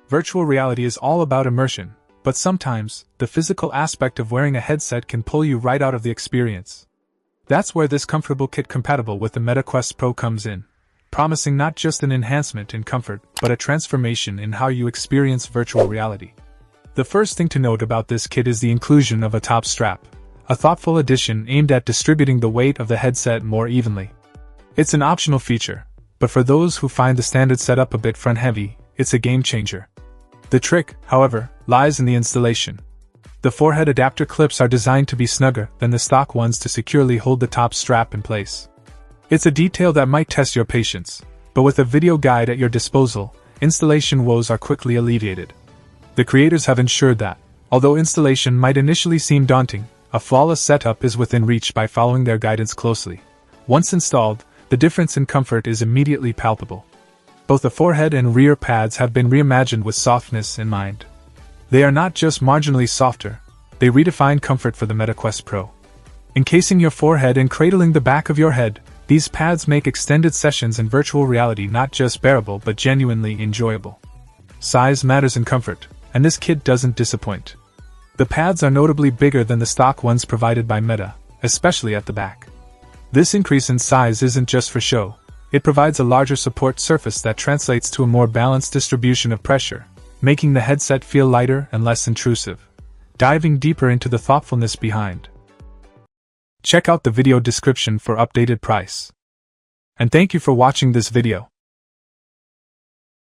Virtual reality is all about immersion, but sometimes, the physical aspect of wearing a headset can pull you right out of the experience. That's where this comfortable kit compatible with the MetaQuest Pro comes in, promising not just an enhancement in comfort, but a transformation in how you experience virtual reality. The first thing to note about this kit is the inclusion of a top strap, a thoughtful addition aimed at distributing the weight of the headset more evenly. It's an optional feature, but for those who find the standard setup a bit front-heavy, it's a game-changer. The trick, however, lies in the installation. The forehead adapter clips are designed to be snugger than the stock ones to securely hold the top strap in place. It's a detail that might test your patience, but with a video guide at your disposal, installation woes are quickly alleviated. The creators have ensured that, although installation might initially seem daunting, a flawless setup is within reach by following their guidance closely. Once installed, the difference in comfort is immediately palpable. Both the forehead and rear pads have been reimagined with softness in mind. They are not just marginally softer, they redefine comfort for the MetaQuest Pro. Encasing your forehead and cradling the back of your head, these pads make extended sessions in virtual reality not just bearable but genuinely enjoyable. Size matters in comfort, and this kit doesn't disappoint. The pads are notably bigger than the stock ones provided by Meta, especially at the back. This increase in size isn't just for show, it provides a larger support surface that translates to a more balanced distribution of pressure, making the headset feel lighter and less intrusive. Diving deeper into the thoughtfulness behind. Check out the video description for updated price. And thank you for watching this video.